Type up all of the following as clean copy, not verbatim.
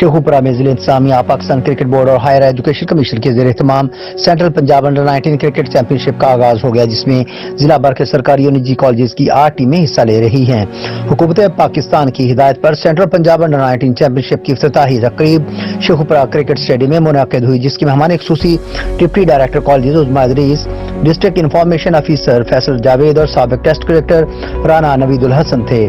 शेखुपुरा में जिले इंतजामिया, पाकिस्तान क्रिकेट बोर्ड और हायर एजुकेशन कमीशन के ज़ेर एहतमाम central Punjab under 19 cricket championship का आगाज हो गया, जिसमें जिला भर के सरकारी और निजी कॉलेज की 8 टीमें हिस्सा ले रही हैं। हुकूमत पाकिस्तान की हिदायत पर सेंट्रल पंजाब अंडर 19 चैंपियनशिप की इफ्तिताही तकरीब शेखुपुरा क्रिकेट स्टेडियम में मुनअक्किद हुई, जिसकी मेहमान खुसूसी deputy director college Uzma Idrees, district information officer Faisal Javed और साबिक टेस्ट कलेक्टर राना नवीदुल हसन थे।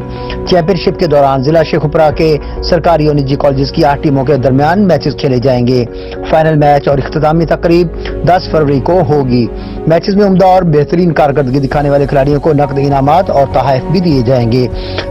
चैंपियनशिप के दौरान जिला शेखुपुरा के सरकारी और निजी कॉलेज की 8 टीमों के दरमियान मैचेस खेले जाएंगे। फाइनल मैच और इख्तितामी तकरीब 10 फरवरी को होगी। मैचेस में उम्दा और बेहतरीन कारकर्दगी दिखाने वाले खिलाड़ियों को नकद इनामात और तोहफे भी दिए जाएंगे।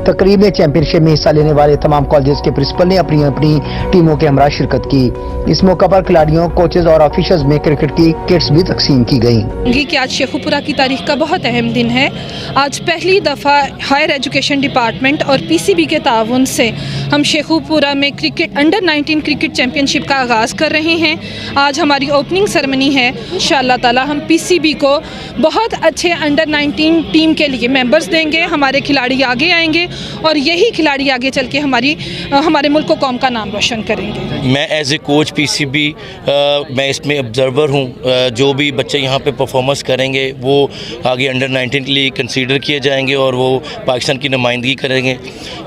तकरीब में चैंपियनशिप में हिस्सा लेने वाले तमाम कॉलेज के प्रिंसिपल ने अपनी अपनी टीमों के हमरा शिरकत की। इस मौका पर खिलाड़ियों, कोचेज और ऑफिसर्स में क्रिकेट की किट्स भी तकसीम की गयी। कि आज शेखुपुरा की तारीख का बहुत अहम दिन है। आज पहली दफ़ा हायर एजुकेशन डिपार्टमेंट और पीसीबी के ताउन से हम शेखुपुरा में क्रिकेट अंडर 19 क्रिकेट चैंपियनशिप का आगाज़ कर रहे हैं। आज हमारी ओपनिंग सेरेमनी है। इंशाअल्लाह ताला हम पीसीबी को बहुत अच्छे अंडर 19 टीम के लिए मेंबर्स देंगे। हमारे खिलाड़ी आगे आएंगे और यही खिलाड़ी आगे चल के हमारे मुल्क को कौम का नाम रोशन करेंगे। मैं एज ए कोच पीसीबी मैं इसमें ऑब्जर्वर हूँ। जो भी बच्चे यहाँ पे परफॉर्मेंस करेंगे वो आगे अंडर 19 के लिए कंसीडर किए जाएंगे और वो पाकिस्तान की नुमाइंदगी करेंगे।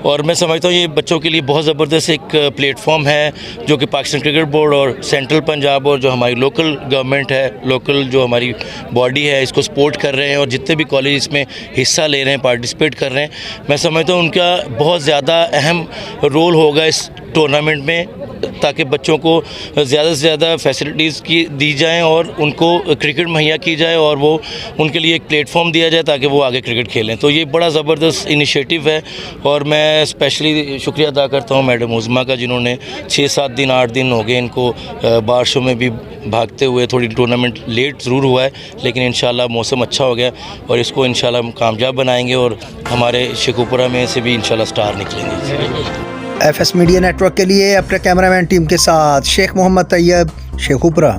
और मैं समझता हूँ ये बच्चों के लिए बहुत ज़बरदस्त एक प्लेटफॉर्म है, जो कि पाकिस्तान क्रिकेट बोर्ड और सेंट्रल पंजाब और जो हमारी लोकल गवर्नमेंट है, लोकल जो हमारी बॉडी है, इसको सपोर्ट कर रहे हैं। और जितने भी कॉलेज इसमें हिस्सा ले रहे हैं, पार्टिसिपेट कर रहे हैं, मैं समझता हूँ उनका बहुत ज़्यादा अहम रोल होगा इस टूर्नामेंट में, ताकि बच्चों को ज़्यादा से ज़्यादा फैसिलिटीज़ की दी जाएं और उनको क्रिकेट मुहैया की जाए और वो उनके लिए एक प्लेटफॉर्म दिया जाए ताकि वो आगे क्रिकेट खेलें। तो ये बड़ा ज़बरदस्त इनिशिएटिव है और मैं स्पेशली शुक्रिया अदा करता हूँ मैडम उज़मा का, जिन्होंने 6-7 दिन 8 दिन हो गए इनको बारिशों में भी भागते हुए। थोड़ी टूर्नामेंट लेट ज़रूर हुआ है, लेकिन इंशाल्लाह मौसम अच्छा हो गया और इसको इंशाल्लाह हम कामयाब बनाएंगे और हमारे शेखुपुरा में से भी इंशाल्लाह स्टार निकलेंगे। FS मीडिया नेटवर्क के लिए अपने कैमरामैन टीम के साथ शेख मोहम्मद तैयब, शेखुपुरा।